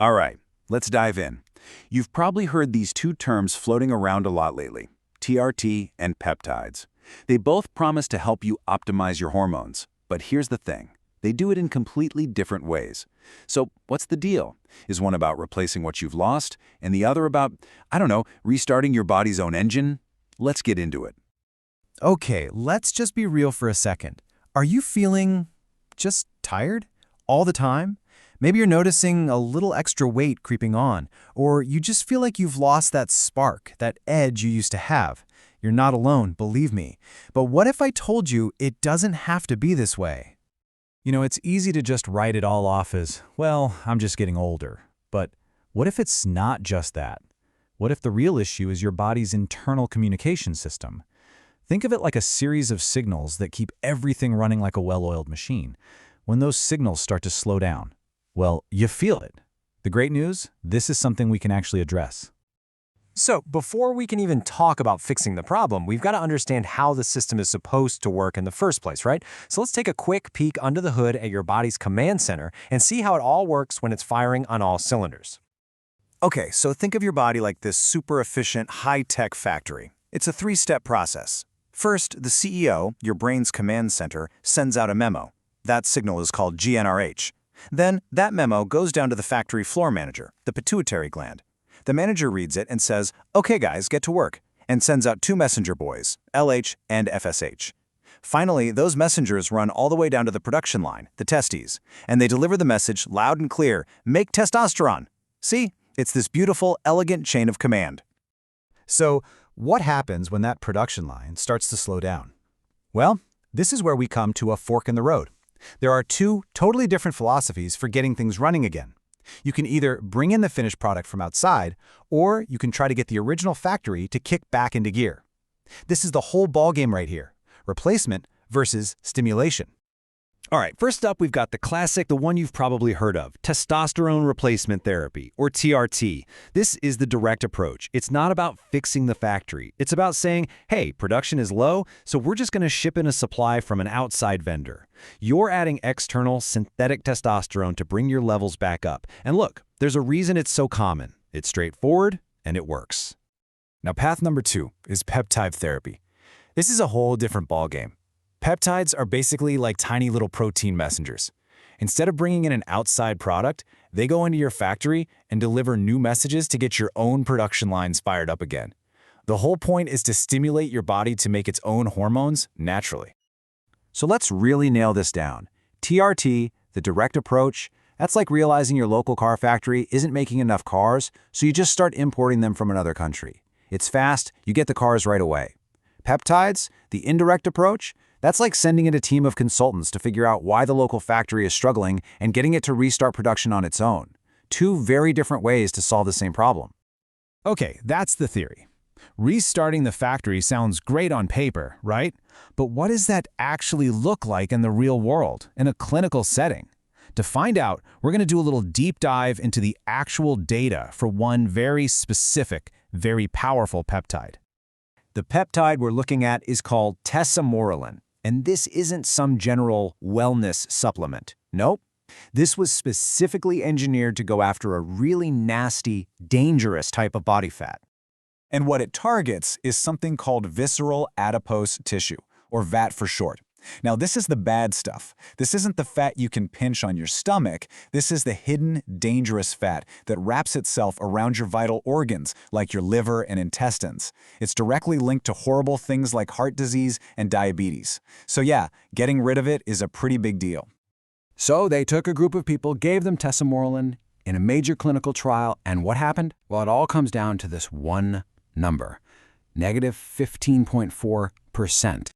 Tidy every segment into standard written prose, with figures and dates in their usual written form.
All right, let's dive in. You've probably heard these two terms floating around a lot lately, TRT and peptides. They both promise to help you optimize your hormones. But here's the thing. They do it in completely different ways. So what's the deal? Is one about replacing what you've lost, and the other about, I don't know, restarting your body's own engine? Let's get into it. Okay, let's just be real for a second. Are you feeling just tired all the time? Maybe you're noticing a little extra weight creeping on, or you just feel like you've lost that spark, that edge you used to have. You're not alone, believe me. But what if I told you it doesn't have to be this way? It's easy to just write it all off as, well, I'm just getting older. But what if it's not just that? What if the real issue is your body's internal communication system? Think of it like a series of signals that keep everything running like a well-oiled machine. When those signals start to slow down, well, you feel it. The great news? This is something we can actually address. So, before we can even talk about fixing the problem, we've got to understand how the system is supposed to work in the first place, right? So let's take a quick peek under the hood at your body's command center and see how it all works when it's firing on all cylinders. Okay, so think of your body like this super efficient, high-tech factory. It's a three-step process. First, the CEO, your brain's command center, sends out a memo. That signal is called GnRH. Then, that memo goes down to the factory floor manager, the pituitary gland. The manager reads it and says, "Okay guys, get to work," and sends out two messenger boys, LH and FSH. Finally, those messengers run all the way down to the production line, the testes, and they deliver the message loud and clear, "Make testosterone." See? It's this beautiful, elegant chain of command. So, what happens when that production line starts to slow down? Well, this is where we come to a fork in the road. There are two totally different philosophies for getting things running again. You can either bring in the finished product from outside, or you can try to get the original factory to kick back into gear. This is the whole ballgame right here: replacement versus stimulation. All right, first up, we've got the classic, the one you've probably heard of, testosterone replacement therapy, or TRT. This is the direct approach. It's not about fixing the factory. It's about saying, hey, production is low, so we're just going to ship in a supply from an outside vendor. You're adding external synthetic testosterone to bring your levels back up. And look, there's a reason it's so common. It's straightforward, and it works. Now, path number 2 is peptide therapy. This is a whole different ballgame. Peptides are basically like tiny little protein messengers. Instead of bringing in an outside product, they go into your factory and deliver new messages to get your own production lines fired up again. The whole point is to stimulate your body to make its own hormones naturally. So let's really nail this down. TRT, the direct approach, that's like realizing your local car factory isn't making enough cars, so you just start importing them from another country. It's fast, you get the cars right away. Peptides, the indirect approach, that's like sending in a team of consultants to figure out why the local factory is struggling and getting it to restart production on its own. Two very different ways to solve the same problem. Okay, that's the theory. Restarting the factory sounds great on paper, right? But what does that actually look like in the real world, in a clinical setting? To find out, we're going to do a little deep dive into the actual data for one very specific, very powerful peptide. The peptide we're looking at is called tesamorelin, and this isn't some general wellness supplement. Nope. This was specifically engineered to go after a really nasty, dangerous type of body fat. And what it targets is something called visceral adipose tissue, or VAT for short. Now, this is the bad stuff. This isn't the fat you can pinch on your stomach. This is the hidden, dangerous fat that wraps itself around your vital organs, like your liver and intestines. It's directly linked to horrible things like heart disease and diabetes. So yeah, getting rid of it is a pretty big deal. So they took a group of people, gave them tesamorelin in a major clinical trial, and what happened? Well, it all comes down to this one number, negative 15.4%.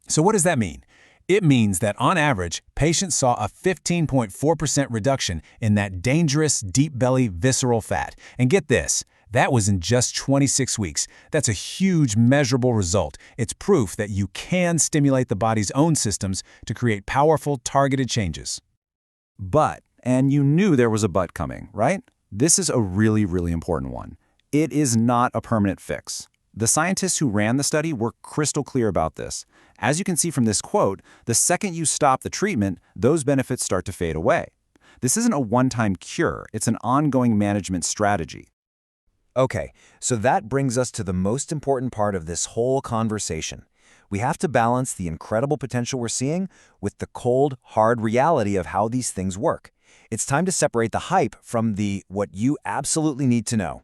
So what does that mean? It means that on average, patients saw a 15.4% reduction in that dangerous deep belly visceral fat. And get this, that was in just 26 weeks. That's a huge measurable result. It's proof that you can stimulate the body's own systems to create powerful, targeted changes. But, and you knew there was a but coming, right? This is a really, really important one. It is not a permanent fix. The scientists who ran the study were crystal clear about this. As you can see from this quote, the second you stop the treatment, those benefits start to fade away. This isn't a one-time cure, it's an ongoing management strategy. Okay, so that brings us to the most important part of this whole conversation. We have to balance the incredible potential we're seeing with the cold, hard reality of how these things work. It's time to separate the hype from what you absolutely need to know.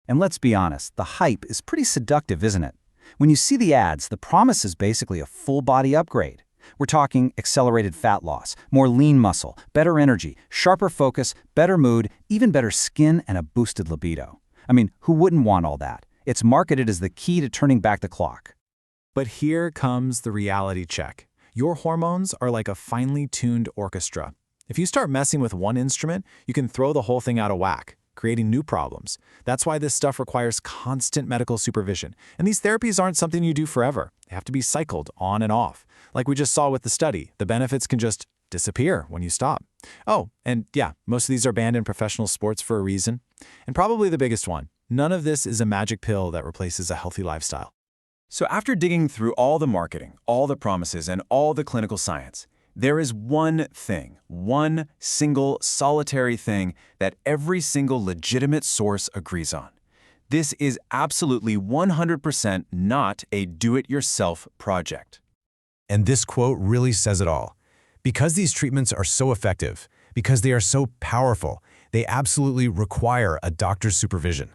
And let's be honest, the hype is pretty seductive, isn't it? When you see the ads, the promise is basically a full-body upgrade. We're talking accelerated fat loss, more lean muscle, better energy, sharper focus, better mood, even better skin, and a boosted libido. I mean, who wouldn't want all that? It's marketed as the key to turning back the clock. But here comes the reality check. Your hormones are like a finely tuned orchestra. If you start messing with one instrument, you can throw the whole thing out of whack, creating new problems. That's why this stuff requires constant medical supervision. And these therapies aren't something you do forever. They have to be cycled on and off. Like we just saw with the study, the benefits can just disappear when you stop. Oh, and yeah, most of these are banned in professional sports for a reason. And probably the biggest one, none of this is a magic pill that replaces a healthy lifestyle. So after digging through all the marketing, all the promises, and all the clinical science, there is one thing, one single solitary thing that every single legitimate source agrees on. This is absolutely 100% not a do-it-yourself project. And this quote really says it all. Because these treatments are so effective, because they are so powerful, they absolutely require a doctor's supervision.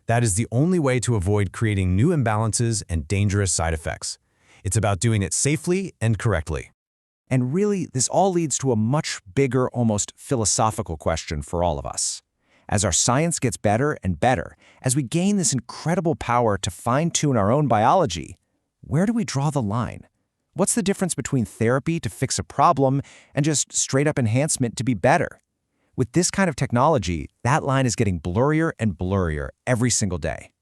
That is the only way to avoid creating new imbalances and dangerous side effects. It's about doing it safely and correctly. And really, this all leads to a much bigger, almost philosophical question for all of us. As our science gets better and better, as we gain this incredible power to fine-tune our own biology, where do we draw the line? What's the difference between therapy to fix a problem and just straight-up enhancement to be better? With this kind of technology, that line is getting blurrier and blurrier every single day.